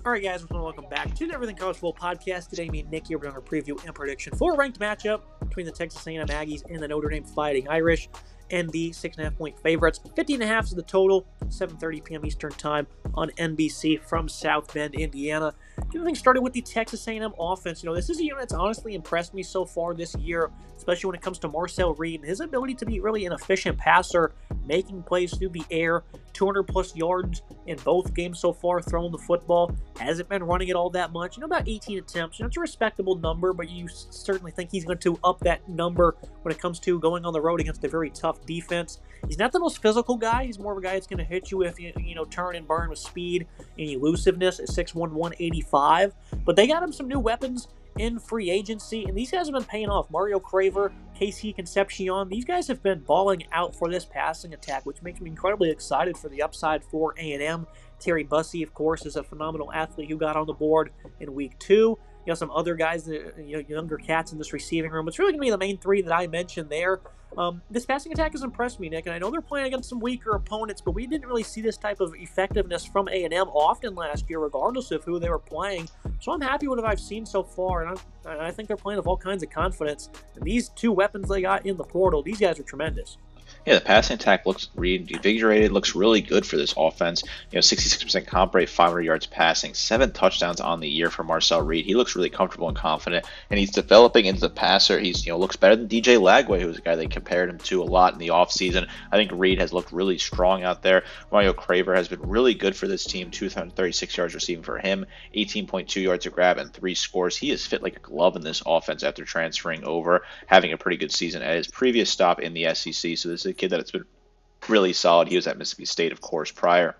All right, guys, welcome back to the Everything College Football Podcast. Today, me and Nick here, we're doing a preview and prediction for a ranked matchup between the Texas A&M Aggies and the Notre Dame Fighting Irish, and the 6.5-point favorites. 50.5 is the total. 7:30 p.m. Eastern Time on NBC from South Bend, Indiana. Getting things started with the Texas A&M offense. This is a unit that's honestly impressed me so far this year, especially when it comes to Marcel Reed and his ability to be really an efficient passer, making plays through the air. 200-plus yards in both games so far, throwing the football. Hasn't been running it all that much. About 18 attempts. It's a respectable number, but you certainly think he's going to up that number when it comes to going on the road against a very tough defense. He's not the most physical guy. He's more of a guy that's going to hit you if you turn and burn with speed and elusiveness at 6'1", 185. But they got him some new weapons in free agency, and these guys have been paying off. Mario Craver, Casey Concepcion, these guys have been balling out for this passing attack, which makes me incredibly excited for the upside for A&M. Terry Bussey, of course, is a phenomenal athlete who got on the board in week 2. Some other guys, younger cats in this receiving room. It's really going to be the main three that I mentioned there. This passing attack has impressed me, Nick, and I know they're playing against some weaker opponents, but we didn't really see this type of effectiveness from A&M often last year, regardless of who they were playing. So I'm happy with what I've seen so far, and I think they're playing with all kinds of confidence. And these two weapons they got in the portal, these guys are tremendous. Yeah, the passing attack looks reinvigorated, looks really good for this offense. 66% comp rate, 500 yards passing, 7 touchdowns on the year for Marcel Reed. He looks really comfortable and confident, and he's developing into the passer. He's looks better than DJ Lagway, who was a guy they compared him to a lot in the offseason. I think Reed has looked really strong out there. Mario Craver has been really good for this team, 236 yards receiving for him, 18.2 yards a grab, and 3 scores. He is fit like a glove in this offense after transferring over, having a pretty good season at his previous stop in the SEC. So this is a kid that's been really solid. He was at Mississippi State, of course, prior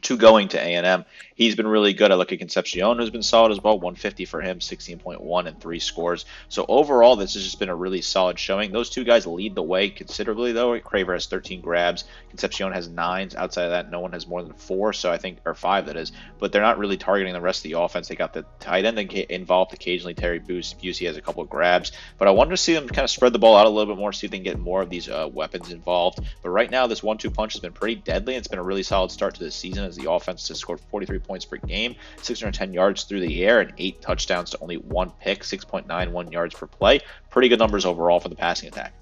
to going to A&M. He's been really good. I look at Concepcion, who's been solid as well. 150 for him, 16.1 and 3 scores. So overall, this has just been a really solid showing. Those two guys lead the way considerably, though. Craver has 13 grabs. Concepcion has 9. Outside of that, no one has more than 4, so I think, or 5 that is. But they're not really targeting the rest of the offense. They got the tight end involved occasionally. Terry Busey has a couple of grabs. But I wanted to see them kind of spread the ball out a little bit more, see if they can get more of these weapons involved. But right now, this 1-2 punch has been pretty deadly. It's been a really solid start to the season as the offense has scored 43 points per game, 610 yards through the air, and 8 touchdowns to only 1 pick, 6.91 yards per play. Pretty good numbers overall for the passing attack.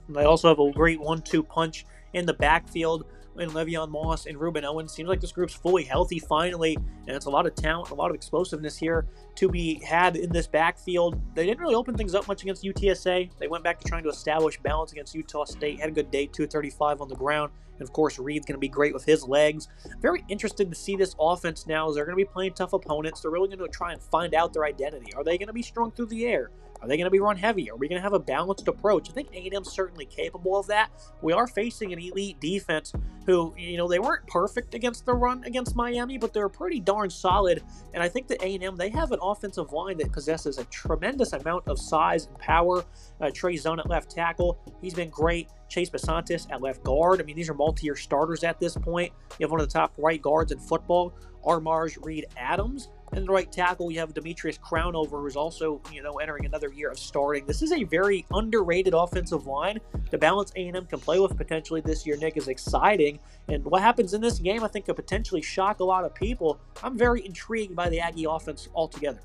They also have a great 1-2 punch in the backfield in Le'Veon Moss and Ruben Owens. Seems like this group's fully healthy finally, and it's a lot of talent, a lot of explosiveness here to be had in this backfield. They didn't really open things up much against UTSA. They went back to trying to establish balance against Utah State. Had a good day, 235 on the ground. And of course, Reed's going to be great with his legs. Very interested to see this offense now, as they're going to be playing tough opponents. They're really going to try and find out their identity. Are they going to be strong through the air? Are they going to be run heavy? Are we going to have a balanced approach? I think A&M's certainly capable of that. We are facing an elite defense who, they weren't perfect against the run against Miami, but they're pretty darn solid. And I think that A&M, they have an offensive line that possesses a tremendous amount of size and power. Trey Zone at left tackle, he's been great. Chase Basantis at left guard. These are multi-year starters at this point. You have one of the top right guards in football, Armarj Reed Adams. And the right tackle, you have Demetrius Crownover, who's also, entering another year of starting. This is a very underrated offensive line. The balance A&M can play with potentially this year, Nick, is exciting. And what happens in this game, I think, could potentially shock a lot of people. I'm very intrigued by the Aggie offense altogether.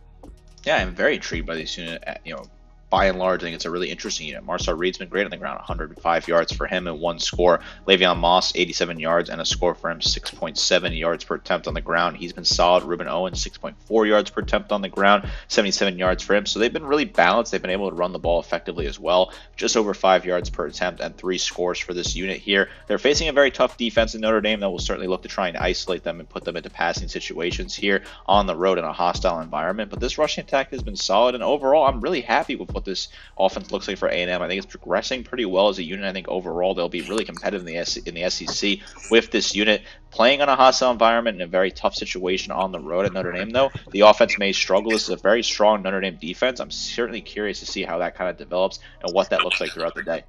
Yeah, I'm very intrigued by this unit. By and large, I think it's a really interesting unit. Marcel Reed's been great on the ground, 105 yards for him and 1 score. Le'Veon Moss, 87 yards and a score for him, 6.7 yards per attempt on the ground. He's been solid. Ruben Owens, 6.4 yards per attempt on the ground, 77 yards for him. So they've been really balanced. They've been able to run the ball effectively as well. Just over 5 yards per attempt and 3 scores for this unit here. They're facing a very tough defense in Notre Dame that will certainly look to try and isolate them and put them into passing situations here on the road in a hostile environment. But this rushing attack has been solid, and overall, I'm really happy with what this offense looks like for A&M. I think it's progressing pretty well as a unit. I think overall they'll be really competitive in the SEC with this unit. Playing on a hostile environment in a very tough situation on the road at Notre Dame, though, the offense may struggle. This is a very strong Notre Dame defense. I'm certainly curious to see how that kind of develops and what that looks like throughout the day.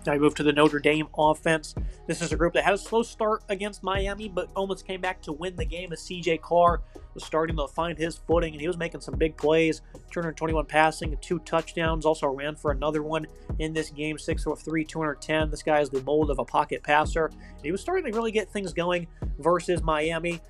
Now we move to the Notre Dame offense. This is a group that had a slow start against Miami, but almost came back to win the game as C.J. Carr was starting to find his footing, and he was making some big plays. 221 passing, 2 touchdowns, also ran for another one in this game, 6 of 3, 210. This guy is the mold of a pocket passer. And he was starting to really get things going versus Miami.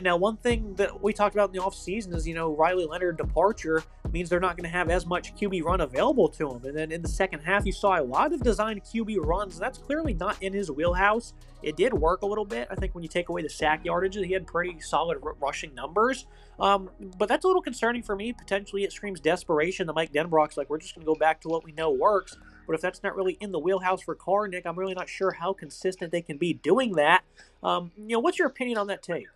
Now, one thing that we talked about in the offseason is, Riley Leonard departure means they're not going to have as much QB run available to him. And then in the second half, you saw a lot of designed QB runs. That's clearly not in his wheelhouse. It did work a little bit. I think when you take away the sack yardage, he had pretty solid rushing numbers. But that's a little concerning for me. Potentially it screams desperation that Mike Denbrock's like, we're just going to go back to what we know works. But if that's not really in the wheelhouse for Carr, Nick, I'm really not sure how consistent they can be doing that. What's your opinion on that take?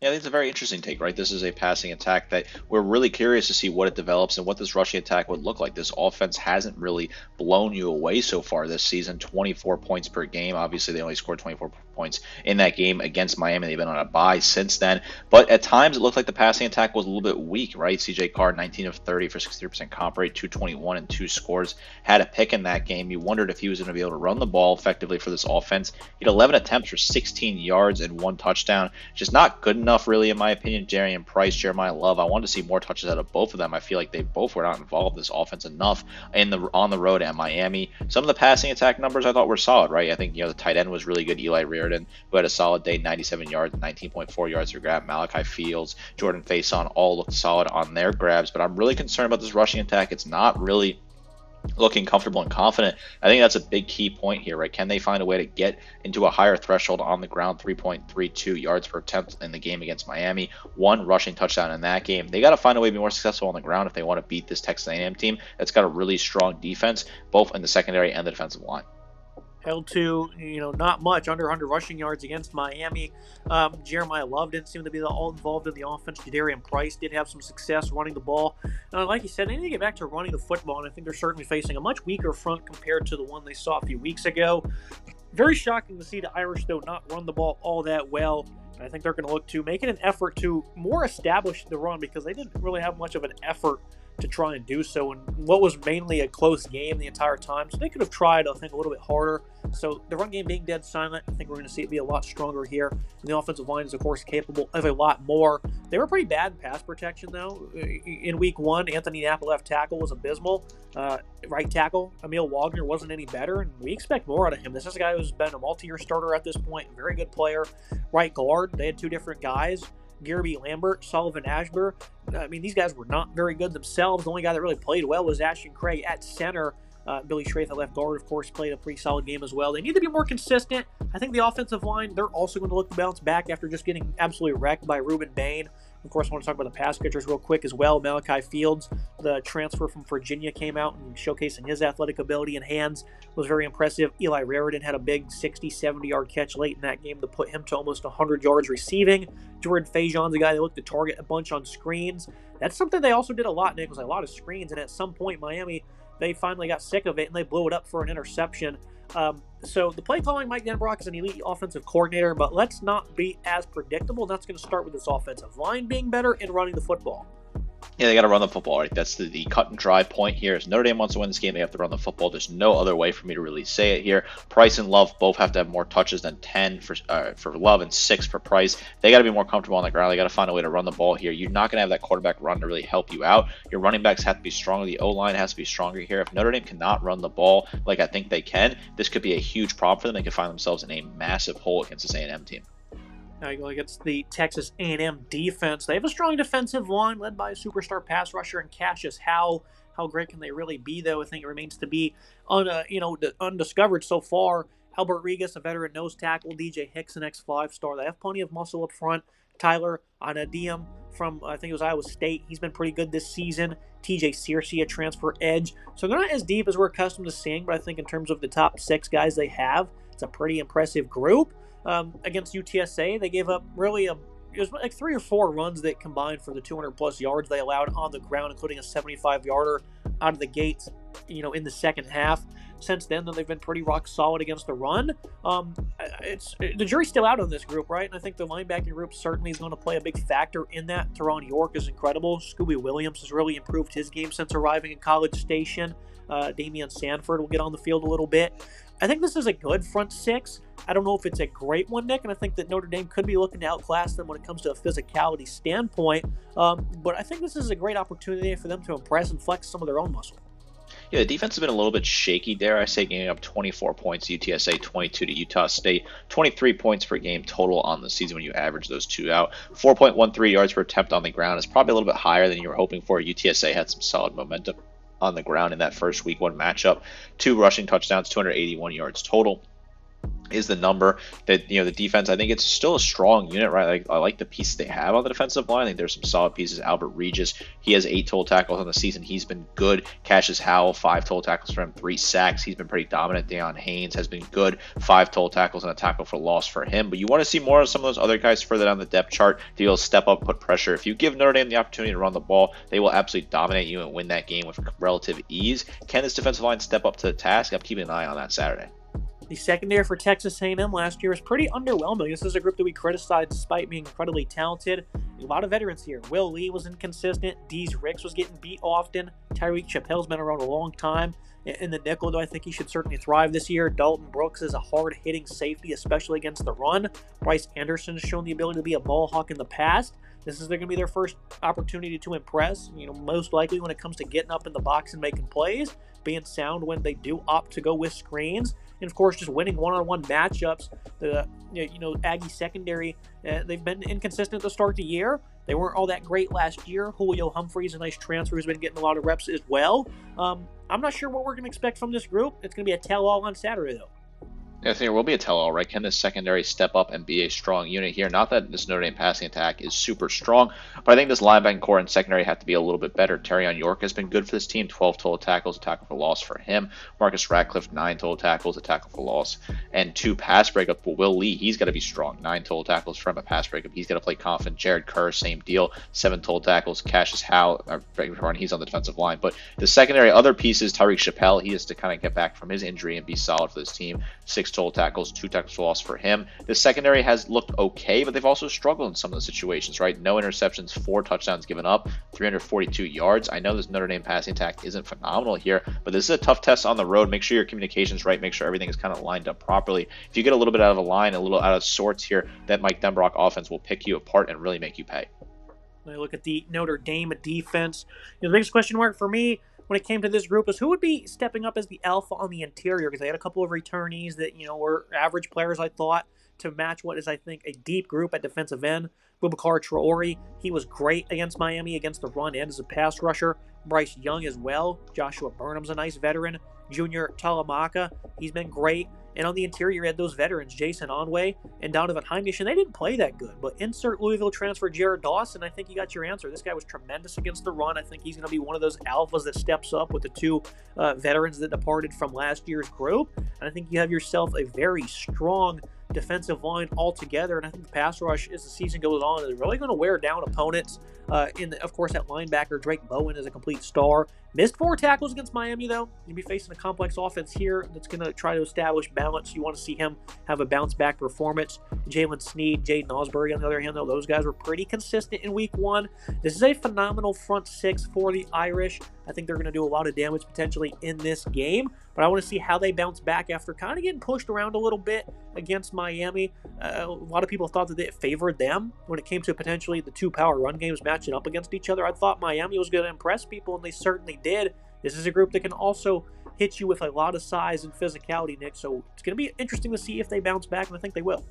Yeah, I think it's a very interesting take, right? This is a passing attack that we're really curious to see what it develops and what this rushing attack would look like. This offense hasn't really blown you away so far this season, 24 points per game. Obviously, they only scored 24 points in that game against Miami. They've been on a bye since then. But at times, it looked like the passing attack was a little bit weak, right? CJ Carr, 19 of 30 for 63% comp rate, 221 and 2 scores. Had a pick in that game. You wondered if he was going to be able to run the ball effectively for this offense. He had 11 attempts for 16 yards and 1 touchdown. Just not good enough, really, in my opinion. Jarian Price, Jeremiah Love, I wanted to see more touches out of both of them. I feel like they both were not involved in this offense enough on the road at Miami. Some of the passing attack numbers I thought were solid, right? I think, the tight end was really good. Eli Reardon, who had a solid day, 97 yards, 19.4 yards per grab. Malachi Fields, Jordan Faison all looked solid on their grabs, but I'm really concerned about this rushing attack. It's not really looking comfortable and confident. I think that's a big key point here, right? Can they find a way to get into a higher threshold on the ground? 3.32 yards per attempt in the game against Miami, 1 rushing touchdown in that game. They got to find a way to be more successful on the ground if they want to beat this Texas A&M team that's got a really strong defense, both in the secondary and the defensive line. Held to, not much, under 100 rushing yards against Miami. Jeremiah Love didn't seem to be all involved in the offense. Jadarian Price did have some success running the ball. Like you said, they need to get back to running the football, and I think they're certainly facing a much weaker front compared to the one they saw a few weeks ago. Very shocking to see the Irish, though, not run the ball all that well. I think they're going to look to make it an effort to more establish the run because they didn't really have much of an effort to try and do so in what was mainly a close game the entire time. So they could have tried, I think, a little bit harder. So the run game being dead silent, I think we're going to see it be a lot stronger here. And the offensive line is, of course, capable of a lot more. They were pretty bad in pass protection, though. In week 1, Anthony Knapp, left tackle, was abysmal. Right tackle, Emil Wagner, wasn't any better, and we expect more out of him. This is a guy who's been a multi-year starter at this point, a very good player. Right guard, they had 2 different guys. Garrity Lambert, Sullivan Ashburn. These guys were not very good themselves. The only guy that really played well was Ashton Craig at center. Billy Schraith at left guard, of course, played a pretty solid game as well. They need to be more consistent. I think the offensive line, they're also going to look to bounce back after just getting absolutely wrecked by Ruben Bain. Of course, I want to talk about the pass catchers real quick as well. Malachi Fields, the transfer from Virginia, came out and showcasing his athletic ability and hands was very impressive. Eli Reardon had a big 60, 70-yard catch late in that game to put him to almost 100 yards receiving. Jordan Fajon's a guy that looked to target a bunch on screens. That's something they also did a lot, Nick, was a lot of screens, and at some point, Miami, they finally got sick of it, and they blew it up for an interception. So the play calling, Mike Denbrock is an elite offensive coordinator, but let's not be as predictable. That's going to start with this offensive line being better and running the football. Yeah, they got to run the football, right? That's the cut and dry point here. If Notre Dame wants to win this game, they have to run the football. There's no other way for me to really say it here. Price and Love both have to have more touches than 10 for Love and 6 for Price. They got to be more comfortable on the ground. They got to find a way to run the ball here. You're not going to have that quarterback run to really help you out. Your running backs have to be stronger. The O-line has to be stronger here. If Notre Dame cannot run the ball like I think they can, this could be a huge problem for them. They could find themselves in a massive hole against this A&M team. Now you go against the Texas A&M defense. They have a strong defensive line led by a superstar pass rusher and Cassius Howell. How great can they really be, though? I think it remains to be undiscovered so far. Albert Regas, a veteran nose tackle. DJ Hicks, an ex-5 star. They have plenty of muscle up front. Tyler Anadiam from, I think it was Iowa State. He's been pretty good this season. TJ Searcy, a transfer edge. So they're not as deep as we're accustomed to seeing, but I think in terms of the top 6 guys they have, it's a pretty impressive group. Against UTSA, they gave up it was like 3 or 4 runs that combined for the 200-plus yards they allowed on the ground, including a 75-yarder out of the gates, in the second half. Since then, they've been pretty rock solid against the run. The jury's still out on this group, right? And I think the linebacking group certainly is going to play a big factor in that. Teron York is incredible. Scooby Williams has really improved his game since arriving in College Station. Damian Sanford will get on the field a little bit. I think this is a good front 6. I don't know if it's a great one, Nick, and I think that Notre Dame could be looking to outclass them when it comes to a physicality standpoint. But I think this is a great opportunity for them to impress and flex some of their own muscle. Yeah, the defense has been a little bit shaky, dare I say, giving up 24 points to UTSA, 22 to Utah State, 23 points per game total on the season when you average those two out. 4.13 yards per attempt on the ground is probably a little bit higher than you were hoping for. UTSA had some solid momentum on the ground in that first week one matchup. 2 rushing touchdowns, 281 yards total is the number that, the defense, I think it's still a strong unit, right? I like the pieces they have on the defensive line. I think there's some solid pieces. Albert Regis, he has 8 total tackles on the season. He's been good. Cassius Howell, 5 total tackles for him, 3 sacks. He's been pretty dominant. Deion Haynes has been good. 5 total tackles and a tackle for loss for him. But you want to see more of some of those other guys further down the depth chart to be able to step up, put pressure. If you give Notre Dame the opportunity to run the ball, they will absolutely dominate you and win that game with relative ease. Can this defensive line step up to the task? I'm keeping an eye on that Saturday. The secondary for Texas A&M last year was pretty underwhelming. This is a group that we criticized despite being incredibly talented. A lot of veterans here. Will Lee was inconsistent. Dees Ricks was getting beat often. Tyreek Chappelle's been around a long time. In the nickel, though, I think he should certainly thrive this year. Dalton Brooks is a hard-hitting safety, especially against the run. Bryce Anderson has shown the ability to be a ball hawk in the past. This is going to be their first opportunity to impress, most likely when it comes to getting up in the box and making plays, being sound when they do opt to go with screens, and of course just winning one-on-one matchups. The Aggie secondary, they've been inconsistent to start the year. They weren't all that great last year. Julio Humphreys, a nice transfer, who's been getting a lot of reps as well. I'm not sure what we're going to expect from this group. It's going to be a tell-all on Saturday, though. I think there will be a tell-all, right? Can this secondary step up and be a strong unit here? Not that this Notre Dame passing attack is super strong, but I think this linebacking core and secondary have to be a little bit better. Terrion York has been good for this team, 12 total tackles, a tackle for loss for him. Marcus Ratcliffe, 9 total tackles, a tackle for loss, and 2 pass breakup for Will Lee. He's got to be strong, 9 total tackles from a pass breakup. He's got to play confident. Jared Kerr, same deal, 7 total tackles. Cassius Howell, he's on the defensive line. But the secondary, other pieces, Tyreek Chappelle, he has to kind of get back from his injury and be solid for this team. 6 total tackles, 2 tackles for loss for him. The secondary has looked okay, but they've also struggled in some of the situations, right? No interceptions, 4 touchdowns given up, 342 yards. I know this Notre Dame passing attack isn't phenomenal here, but this is a tough test on the road. Make sure your communication's right. Make sure everything is kind of lined up properly. If you get a little bit out of a line, a little out of sorts here, that Mike Denbrock offense will pick you apart and really make you pay. When I look at the Notre Dame defense, the biggest question mark for me when it came to this group is who would be stepping up as the alpha on the interior, because they had a couple of returnees that were average players, I thought, to match what is, I think, a deep group at defensive end. Boubacar Traore, he was great against Miami against the run and as a pass rusher. Bryce Young as well. Joshua Burnham's a nice veteran. Junior Talamaka, he's been great. And on the interior, you had those veterans, Jason Onway and Donovan Heimlich, and they didn't play that good. But insert Louisville transfer Jared Dawson, I think you got your answer. This guy was tremendous against the run. I think he's going to be one of those alphas that steps up with the 2 veterans that departed from last year's group. And I think you have yourself a very strong defensive line altogether, and I think the pass rush, as the season goes on, is really going to wear down opponents. Of course, that linebacker, Drake Bowen, is a complete star. Missed 4 tackles against Miami, though. You'll be facing a complex offense here that's going to try to establish balance. You want to see him have a bounce-back performance. Jalen Sneed, Jaden Osbury, on the other hand, though, those guys were pretty consistent in week 1. This is a phenomenal front 6 for the Irish. I think they're going to do a lot of damage potentially in this game, but I want to see how they bounce back after kind of getting pushed around a little bit against Miami. A lot of people thought that it favored them when it came to potentially the 2 power run games matching up against each other. I thought Miami was going to impress people, and they certainly did. This is a group that can also hit you with a lot of size and physicality, Nick, so it's going to be interesting to see if they bounce back, and I think they will.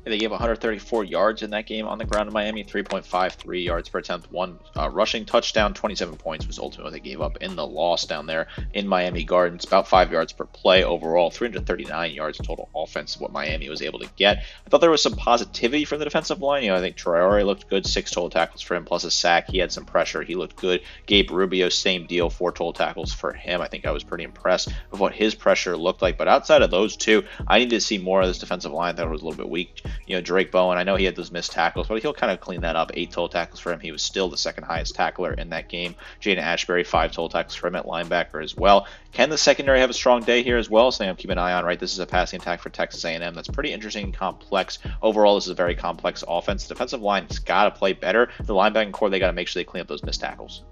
They gave 134 yards in that game on the ground in Miami, 3.53 yards per attempt, 1 rushing touchdown, 27 points was ultimately what they gave up in the loss down there in Miami Gardens. About 5 yards per play overall, 339 yards total offense is what Miami was able to get. I thought there was some positivity from the defensive line. I think Traore looked good, 6 total tackles for him, plus a sack. He had some pressure. He looked good. Gabe Rubio, same deal, 4 total tackles for him. I think I was pretty impressed with what his pressure looked like. But outside of those 2, I need to see more of this defensive line. I thought it was a little bit weak. Drake Bowen, I know he had those missed tackles, but he'll kind of clean that up. 8 total tackles for him. He was still the second highest tackler in that game. Jaden Ashbury, 5 total tackles for him at linebacker as well. Can the secondary have a strong day here as well? Something I'm keeping an eye on, right? This is a passing attack for Texas A&M that's pretty interesting and complex. Overall, this is a very complex offense. The defensive line's got to play better. The linebacking core, they got to make sure they clean up those missed tackles.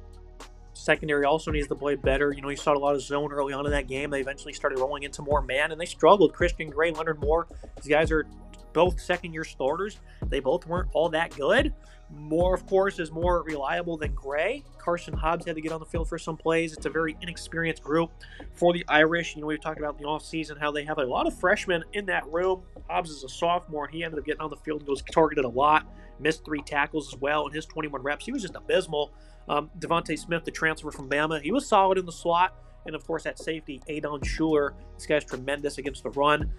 Secondary also needs to play better. You saw a lot of zone early on in that game. They eventually started rolling into more man, and they struggled. Christian Gray, Leonard Moore, these guys are both second-year starters. They both weren't all that good. Moore, of course, is more reliable than Gray. Carson Hobbs had to get on the field for some plays. It's a very inexperienced group for the Irish. We've talked about in the offseason how they have a lot of freshmen in that room. Hobbs is a sophomore, and he ended up getting on the field and was targeted a lot. Missed 3 tackles as well in his 21 reps. He was just abysmal. Devontae Smith, the transfer from Bama, he was solid in the slot. And, of course, at safety, Adon Schuler. This guy's tremendous against the run.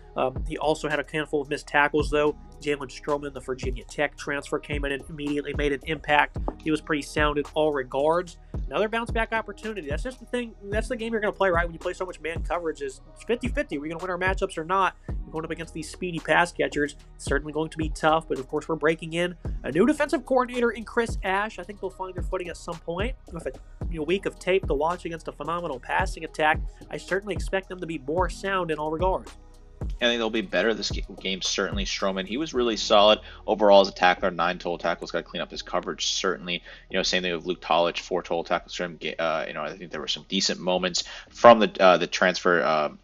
He also had a handful of missed tackles, though. Jalen Stroman, the Virginia Tech transfer, came in and immediately made an impact. He was pretty sound in all regards. Another bounce-back opportunity. That's just the thing. That's the game you're going to play, right? When you play so much man coverage, it's 50-50. Are we going to win our matchups or not? You're going up against these speedy pass catchers. It's certainly going to be tough, but, of course, we're breaking in a new defensive coordinator in Chris Ash. I think they'll find their footing at some point. With a week of tape to watch against a phenomenal passing attack, I certainly expect them to be more sound in all regards. I think they'll be better this game. Certainly, Stroman, he was really solid overall as a tackler. 9 total tackles, got to clean up his coverage. Certainly, same thing with Luke Tolich, 4 total tackles for him. I think there were some decent moments from the transfer.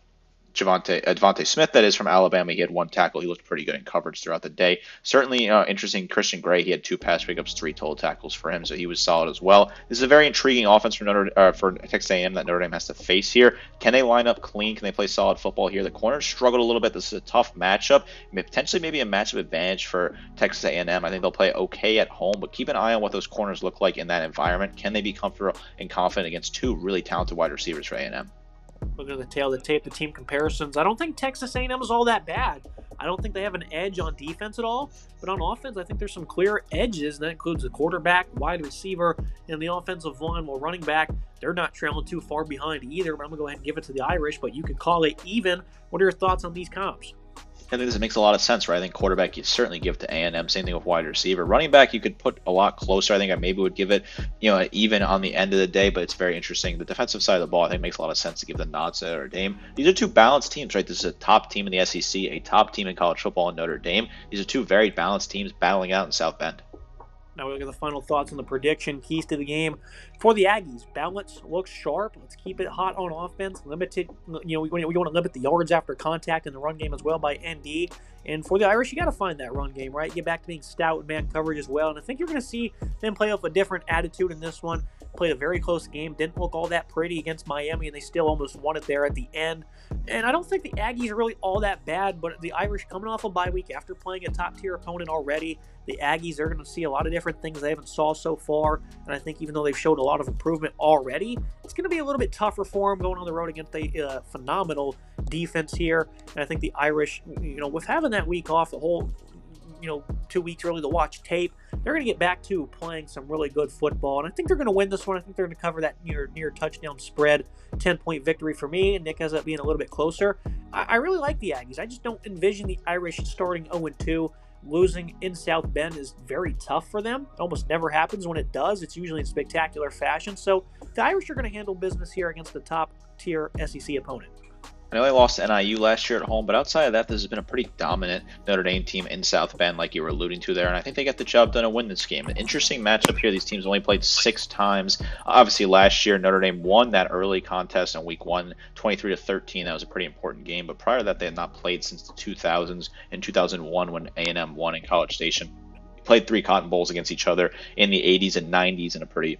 Devontae Smith, that is, from Alabama. He had 1 tackle. He looked pretty good in coverage throughout the day. Certainly interesting. Christian Gray, he had 2 pass pickups, 3 total tackles for him, so he was solid as well. This is a very intriguing offense for Texas A&M that Notre Dame has to face here. Can they line up clean? Can they play solid football here? The corners struggled a little bit. This is a tough matchup. Potentially maybe a matchup advantage for Texas A&M. I think they'll play okay at home, but keep an eye on what those corners look like in that environment. Can they be comfortable and confident against 2 really talented wide receivers for A&M? Looking at the tail of the tape, the team comparisons, I don't think Texas A&M is all that bad. I don't think they have an edge on defense at all, but on offense, I think there's some clear edges, and that includes the quarterback, wide receiver, and the offensive line. While running back, they're not trailing too far behind either, but I'm going to go ahead and give it to the Irish, but you could call it even. What are your thoughts on these comps? I think this makes a lot of sense, right? I think quarterback you certainly give to A&M. Same thing with wide receiver. Running back you could put a lot closer. I think I maybe would give it, even on the end of the day, but it's very interesting. The defensive side of the ball, I think, makes a lot of sense to give the nods to Notre Dame. These are 2 balanced teams, right? This is a top team in the SEC, a top team in college football in Notre Dame. These are 2 very balanced teams battling out in South Bend. Now we look at the final thoughts on the prediction. Keys to the game for the Aggies. Balance looks sharp. Let's keep it hot on offense. Limited, we want to limit the yards after contact in the run game as well by ND. And for the Irish, you got to find that run game, right? Get back to being stout in man coverage as well. And I think you're going to see them play off a different attitude in this one. Played a very close game. Didn't look all that pretty against Miami, and they still almost won it there at the end. And I don't think the Aggies are really all that bad, but the Irish coming off a bye week after playing a top-tier opponent already, the Aggies are going to see a lot of different things they haven't saw so far. And I think even though they've showed a lot of improvement already, it's going to be a little bit tougher for them going on the road against a phenomenal defense here. And I think the Irish, with having that week off, the whole 2 weeks really to watch tape, they're going to get back to playing some really good football, and I think they're going to win this one. I think they're going to cover that near touchdown spread. 10-point victory for me, and Nick has that being a little bit closer. I really like the Aggies. I just don't envision the Irish starting 0-2. Losing in South Bend is very tough for them. It almost never happens. When it does, it's usually in spectacular fashion. So the Irish are going to handle business here against the top-tier SEC opponent. I know they lost to NIU last year at home, but outside of that, this has been a pretty dominant Notre Dame team in South Bend, like you were alluding to there, and I think they got the job done to win this game. An interesting matchup here. These teams only played 6 times. Obviously, last year, Notre Dame won that early contest in week 1, 23-13. That was a pretty important game, but prior to that, they had not played since the 2000s. In 2001, when A&M won in College Station, played 3 Cotton Bowls against each other in the 80s and 90s in a pretty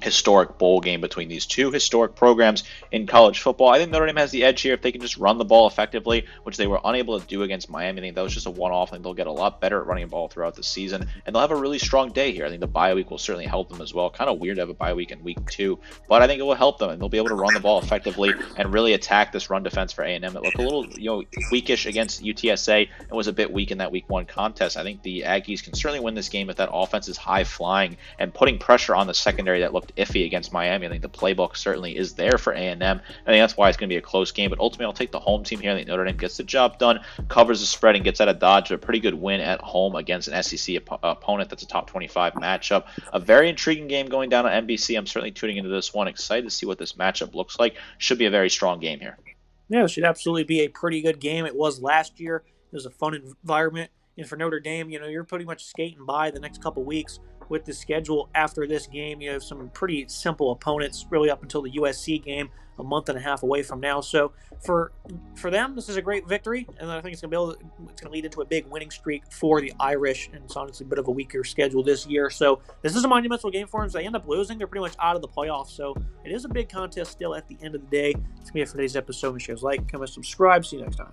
historic bowl game between these 2 historic programs in college football. I think Notre Dame has the edge here if they can just run the ball effectively, which they were unable to do against Miami. I think that was just a one-off. I think they'll get a lot better at running the ball throughout the season, and they'll have a really strong day here. I think the bye week will certainly help them as well. Kind of weird to have a bye week in week 2, but I think it will help them, and they'll be able to run the ball effectively and really attack this run defense for A&M. It looked a little weakish against UTSA and was a bit weak in that week 1 contest. I think the Aggies can certainly win this game if that offense is high-flying and putting pressure on the secondary that looked iffy against Miami. I think the playbook certainly is there for A&M. I think that's why it's going to be a close game, but ultimately I'll take the home team here. I think Notre Dame gets the job done, covers the spread, and gets out of Dodge. A pretty good win at home against an SEC opponent that's a top 25 matchup. A very intriguing game going down on NBC. I'm certainly tuning into this one. Excited to see what this matchup looks like. Should be a very strong game here. Yeah, it should absolutely be a pretty good game. It was last year. It was a fun environment. And for Notre Dame, you're pretty much skating by the next couple weeks with the schedule after this game. You have some pretty simple opponents really up until the USC game a month and a half away from now. So for them, this is a great victory, and I think it's going to lead into a big winning streak for the Irish. And it's honestly a bit of a weaker schedule this year. So this is a monumental game for them. If they end up losing, they're pretty much out of the playoffs. So it is a big contest still at the end of the day. It's going to be it for today's episode. Make sure you guys like, comment, subscribe. See you next time.